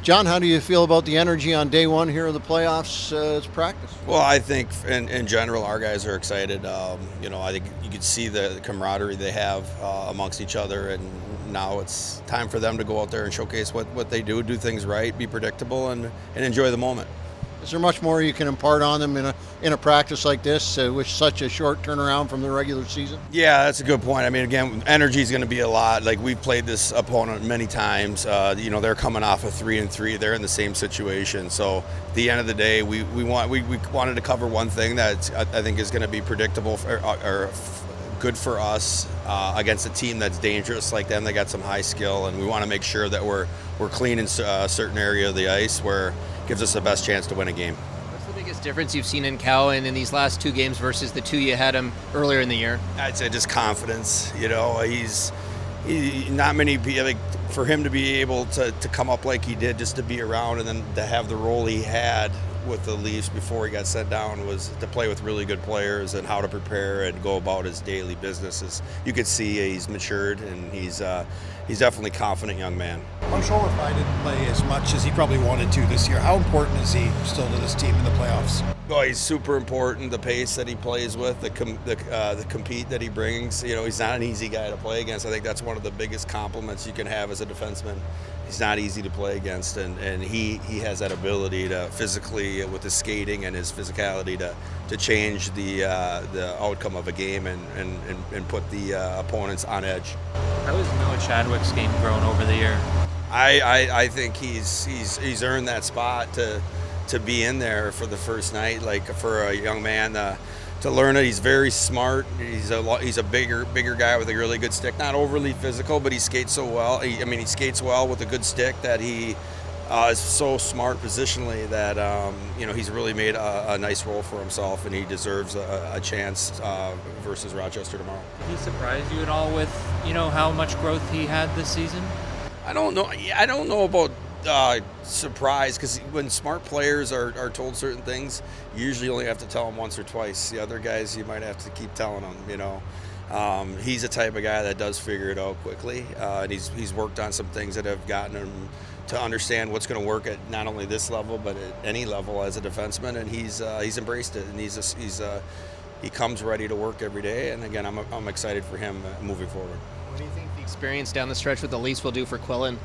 John, how do you feel about the energy on day one here of the playoffs? It's practice. Well, I think in general, our guys are excited. I think you could see the camaraderie they have amongst each other, and now it's time for them to go out there and showcase what they do things right, be predictable, and enjoy the moment. Is there much more you can impart on them in a practice like this, with such a short turnaround from the regular season? Yeah, that's a good point. I mean, again, energy is going to be a lot. Like, we've played this opponent many times. They're coming off a 3-3. They're in the same situation. So at the end of the day, we wanted to cover one thing that I think is going to be predictable or good for us against a team that's dangerous like them. They got some high skill, and we want to make sure that we're clean in a certain area of the ice where it gives us the best chance to win a game. What's the biggest difference you've seen in Cowan in these last two games versus the two you had him earlier in the year? I'd say just confidence. He's not many. Like, for him to be able to come up like he did, just to be around, and then to have the role he had with the Leafs before he got sent down, was to play with really good players and how to prepare and go about his daily businesses. You could see he's matured, and he's definitely a confident young man. I'm sure if I didn't play as much as he probably wanted to this year, how important is he still to this team in the playoffs? Oh, he's super important. The pace that he plays with, the compete that he brings. He's not an easy guy to play against. I think that's one of the biggest compliments you can have as a defenseman. He's not easy to play against, and he has that ability to physically, with his skating and his physicality, to change the outcome of a game and put the opponents on edge. How has Noah Chadwick's game grown over the year? I think he's earned that spot to be in there for the first night. Like, for a young man to learn it, he's very smart. He's a bigger guy with a really good stick. Not overly physical, but he skates so well. He skates well with a good stick that he is so smart positionally that he's really made a nice role for himself, and he deserves a chance versus Rochester tomorrow. Did he surprise you at all with how much growth he had this season? I don't know. I don't know about surprise, because when smart players are told certain things, you usually only have to tell them once or twice. The other guys, you might have to keep telling them. He's the type of guy that does figure it out quickly, and he's worked on some things that have gotten him to understand what's going to work at not only this level but at any level as a defenseman, and he's embraced it, and he comes ready to work every day. And again, I'm excited for him moving forward. What do you think the experience down the stretch with the Leafs will do for Quillen?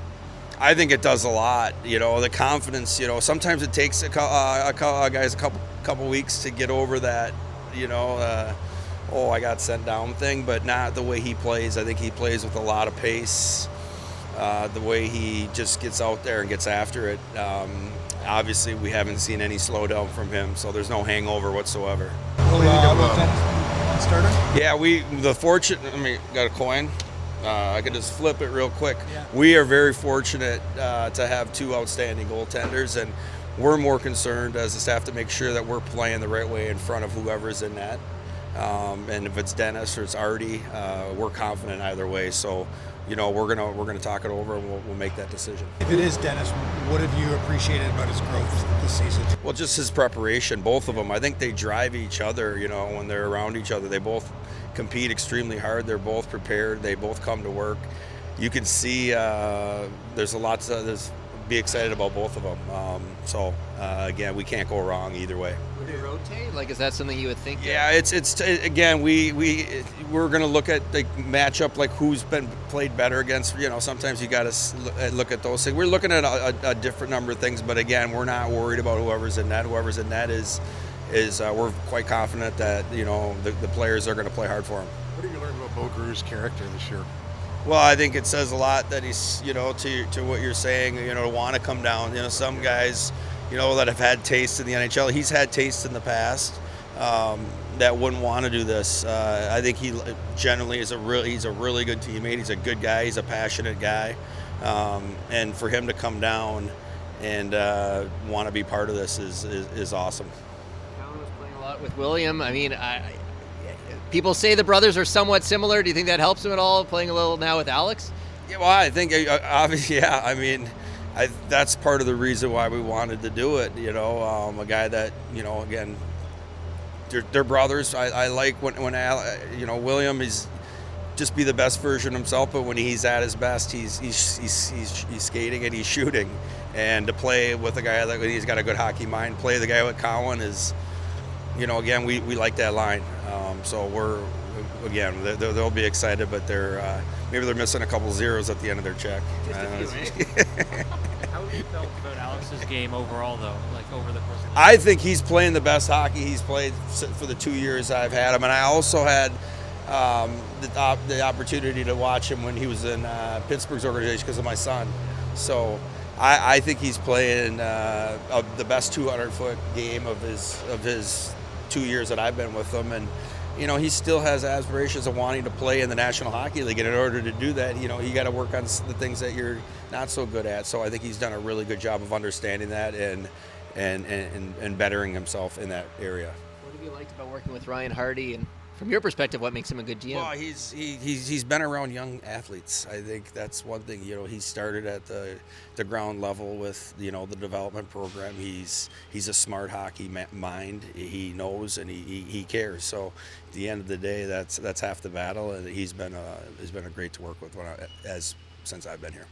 I think it does a lot. The confidence. Sometimes it takes a guys a couple weeks to get over that. I got sent down thing, but not the way he plays. I think he plays with a lot of pace. The way he just gets out there and gets after it. Obviously, we haven't seen any slowdown from him, so there's no hangover whatsoever. Starter? Yeah, got a coin. I could just flip it real quick. Yeah. We are very fortunate to have two outstanding goaltenders, and we're more concerned as a staff to make sure that we're playing the right way in front of whoever's in net. And if it's Dennis or it's Artie, we're confident either way. So, we're gonna talk it over, and we'll make that decision. If it is Dennis, what have you appreciated about his growth this season? Well, just his preparation, both of them. I think they drive each other, when they're around each other. They both compete extremely hard. They're both prepared. They both come to work. You can see there's a lot to be excited about both of them. Again, we can't go wrong either way. Would they rotate? Like, is that something you would think? Yeah, again, we're going to look at the matchup, like who's been played better against. Sometimes you got to look at those things. We're looking at a different number of things, but again, we're not worried about whoever's in net. Whoever's in net is we're quite confident that the players are going to play hard for him. What have you learned about Bo Grew's character this year? Well, I think it says a lot that he's, to what you're saying, to want to come down. Some guys, that have had taste in the NHL. He's had taste in the past that wouldn't want to do this. I think he generally he's a really good teammate. He's a good guy. He's a passionate guy. And for him to come down and want to be part of this is awesome. Cowan was playing a lot with William. People say the brothers are somewhat similar. Do you think that helps him at all, playing a little now with Alex? Yeah, well, I think obviously, yeah. That's part of the reason why we wanted to do it. A guy that again, they're brothers. I like when William is just be the best version of himself. But when he's at his best, he's skating and he's shooting. And to play with a guy that he's got a good hockey mind, play the guy with Cowan is, again, we like that line. So they'll be excited, but maybe they're missing a couple zeros at the end of their check. Just a few, How have you felt about Alex's game overall, though, like over the course of the I think he's playing the best hockey he's played for the 2 years I've had him, and I also had the opportunity to watch him when he was in Pittsburgh's organization because of my son. So I think he's playing the best 200-foot game of his 2 years that I've been with him, and he still has aspirations of wanting to play in the National Hockey League, and in order to do that, you got to work on the things that you're not so good at. So I think he's done a really good job of understanding that and bettering himself in that area. What have you liked about working with Ryan Hardy, and from your perspective, what makes him a good GM? Well, he's been around young athletes. I think that's one thing. He started at the ground level with the development program. He's a smart hockey mind. He knows and he cares. So at the end of the day, that's half the battle. And he's been a great to work with since I've been here.